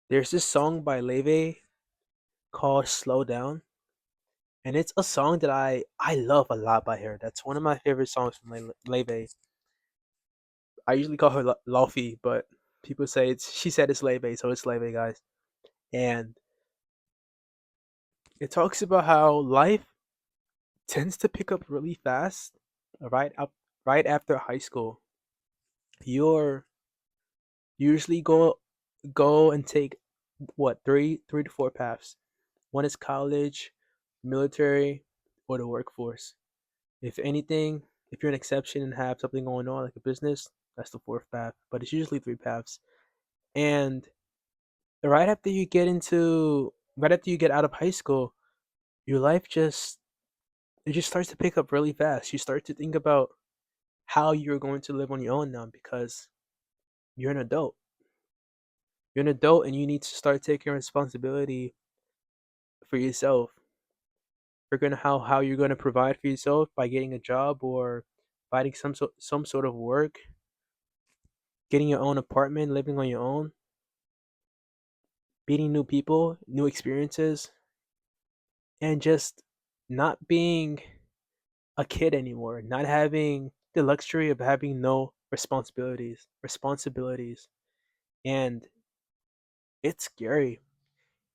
There's this song by Leve called "Slow Down," and it's a song that I love a lot by her. That's one of my favorite songs from Leve. I usually call her Lofi, but people say it's she said it's Leve, so it's Leve, guys. And it talks about how life tends to pick up really fast right up right after high school. You're usually go and take what three to four paths. One is college, military, or the workforce. If anything, if you're an exception and have something going on like a business, that's the fourth path. But it's usually three paths. And right after you get out of high school, your life just it just starts to pick up really fast. You start to think about how you're going to live on your own now because you're an adult. You're an adult and you need to start taking responsibility for yourself. Figuring out how you're going to provide for yourself by getting a job or finding some sort of work, getting your own apartment, living on your own, meeting new people, new experiences, and just not being a kid anymore, not having the luxury of having no responsibilities. And it's scary.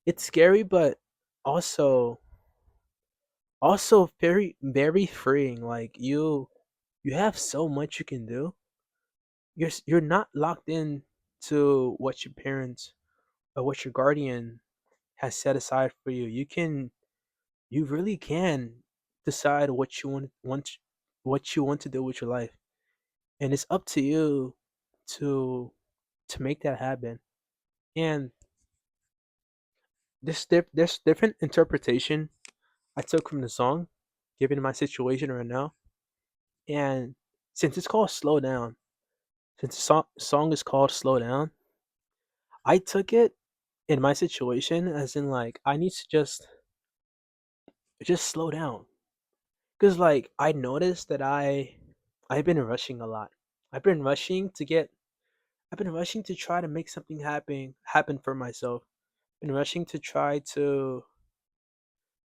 It's scary, but also very freeing. Like you have so much you can do. You're not locked in to what your parents or what your guardian has set aside for you. You really can decide what you want to do with your life, and it's up to you to make that happen. And there's different interpretation I took from the song, given my situation right now. And since it's called "Slow Down," since the song is called "Slow Down," I took it in my situation as in like I need to just slow down. Cause like I noticed that I've been rushing a lot. I've been rushing to get I've been rushing to try to make something happen for myself. Been rushing to try to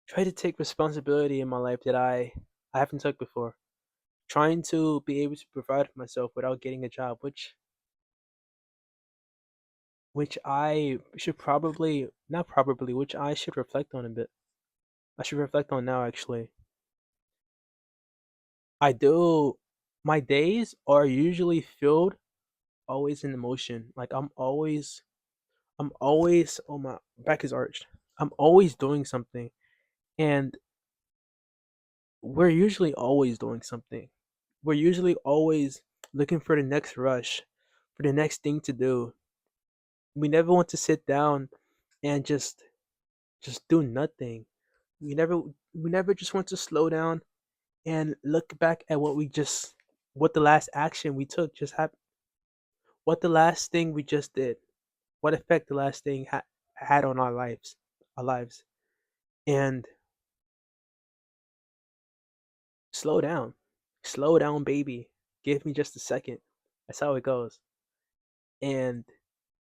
take responsibility in my life that I haven't took before. Trying to be able to provide for myself without getting a job, which I should probably not probably, which I should reflect on a bit. I should reflect on now actually. I do my days are usually filled always in emotion. Like I'm always oh my back is arched. I'm always doing something. And we're usually always doing something. We're usually always looking for the next rush, for the next thing to do. We never want to sit down and just do nothing. We never just want to slow down and look back at what the last action we took just happened, what the last thing we just did, what effect the last thing had on our lives. And slow down, slow down, baby. Give me just a second. That's how it goes. And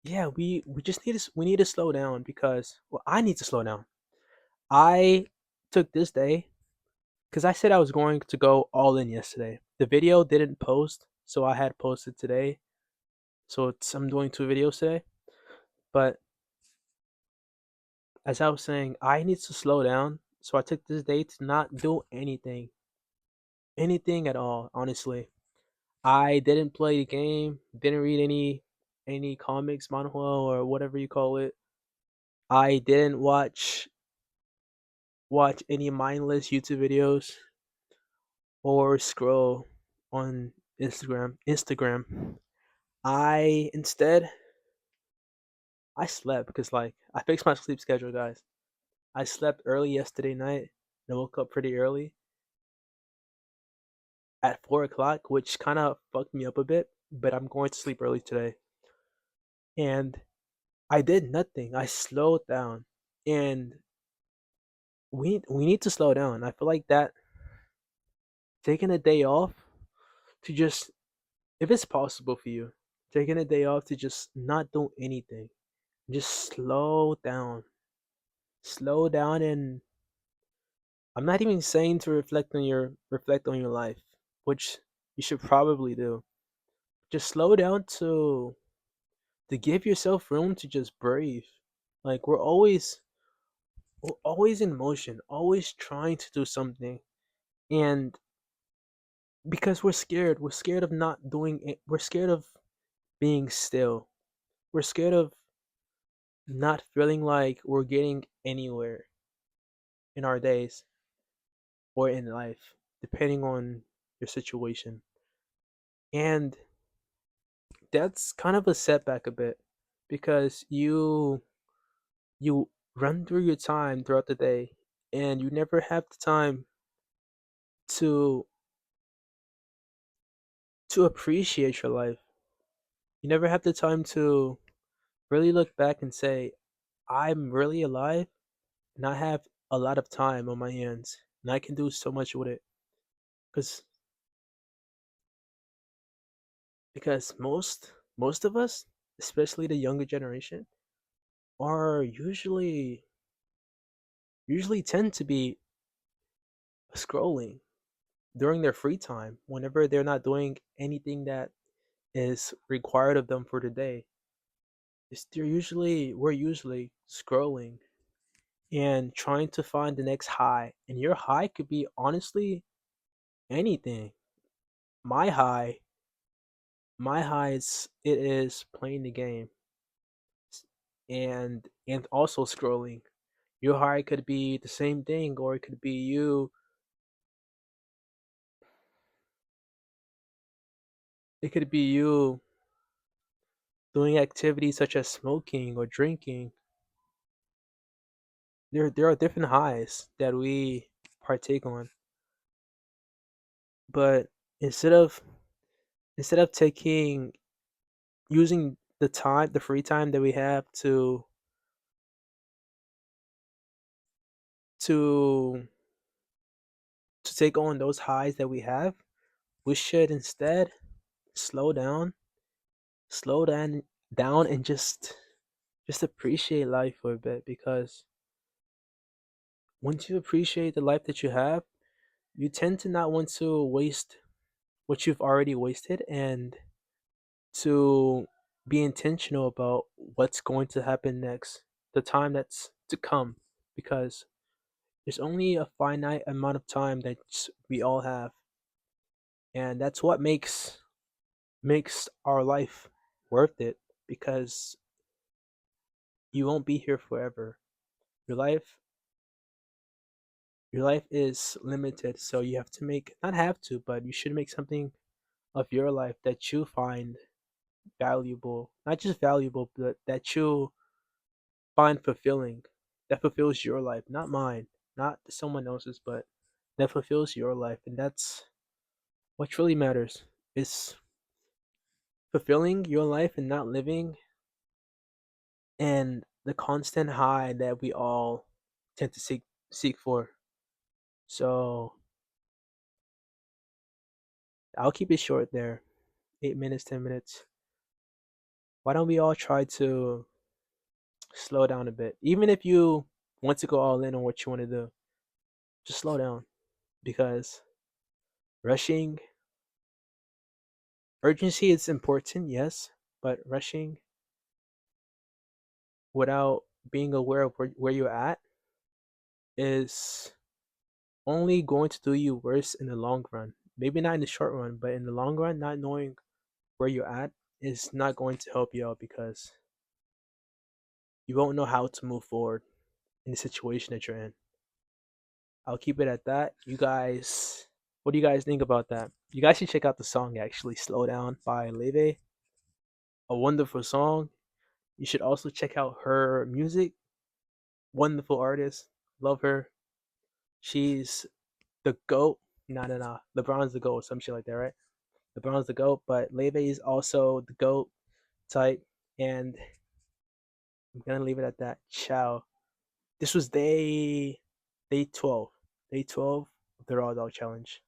yeah, we need to slow down because well, I need to slow down. I took this day because I said I was going to go all in yesterday. The video didn't post, so I had posted today. So I'm doing two videos today. But as I was saying, I need to slow down. So I took this day to not do anything at all. Honestly, I didn't play the game, didn't read any comics, manhwa, or whatever you call it. I didn't watch any mindless YouTube videos or scroll on Instagram. I instead I slept because like I fixed my sleep schedule, guys. I slept early yesterday night and woke up pretty early at 4 o'clock, which kind of fucked me up a bit. But I'm going to sleep early today, and I did nothing. I slowed down, and we need to slow down. I feel like that taking a day off to just if it's possible for you, taking a day off to just not do anything. Just slow down. Slow down, and I'm not even saying to reflect on your life, which you should probably do. Just slow down to give yourself room to just breathe. Like we're always in motion, always trying to do something. And because we're scared of not doing it, we're scared of being still. We're scared of not feeling like we're getting anywhere in our days or in life, depending on your situation. And that's kind of a setback a bit because you run through your time throughout the day and you never have the time to appreciate your life. You never have the time to really look back and say, I'm really alive and I have a lot of time on my hands and I can do so much with it. Because most of us, especially the younger generation, are usually tend to be scrolling during their free time whenever they're not doing anything that is required of them for the day. We're usually scrolling and trying to find the next high. And your high could be honestly anything. My high, my high is it is playing the game and also scrolling. Your high could be the same thing, or it could be you doing activities such as smoking or drinking. There are different highs that we partake on, but instead of instead of taking using the free time that we have to take on those highs that we have, we should instead slow down, slow down, down, and just appreciate life for a bit. Because once you appreciate the life that you have, you tend to not want to waste what you've already wasted, and to be intentional about what's going to happen next, the time that's to come, because there's only a finite amount of time that we all have, and that's what makes our life worth it, because you won't be here forever. Your life your life is limited, so you have to make not have to, but you should make something of your life that you find valuable, not just valuable, but that you find fulfilling, that fulfills your life, not mine, not someone else's, but that fulfills your life. And that's what really matters, is fulfilling your life and not living and the constant high that we all tend to seek for. So I'll keep it short there. 8 minutes, 10 minutes. Why don't we all try to slow down a bit? Even if you want to go all in on what you want to do, just slow down, because rushing, urgency is important, yes, but rushing without being aware of where you're at is only going to do you worse in the long run. Maybe not in the short run, but in the long run, not knowing where you're at is not going to help you out, because you won't know how to move forward in the situation that you're in. I'll keep it at that. You guys, what do you guys think about that? You guys should check out the song actually, Slow Down by Leve. A wonderful song. You should also check out her music. Wonderful artist. Love her. She's the GOAT. No, no, no. LeBron's the GOAT, some shit like that, right? LeBron's the GOAT, but Leve is also the GOAT type. And I'm gonna leave it at that. Ciao. This was day 12. Day 12 of the Raw Dog Challenge.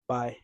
Bye.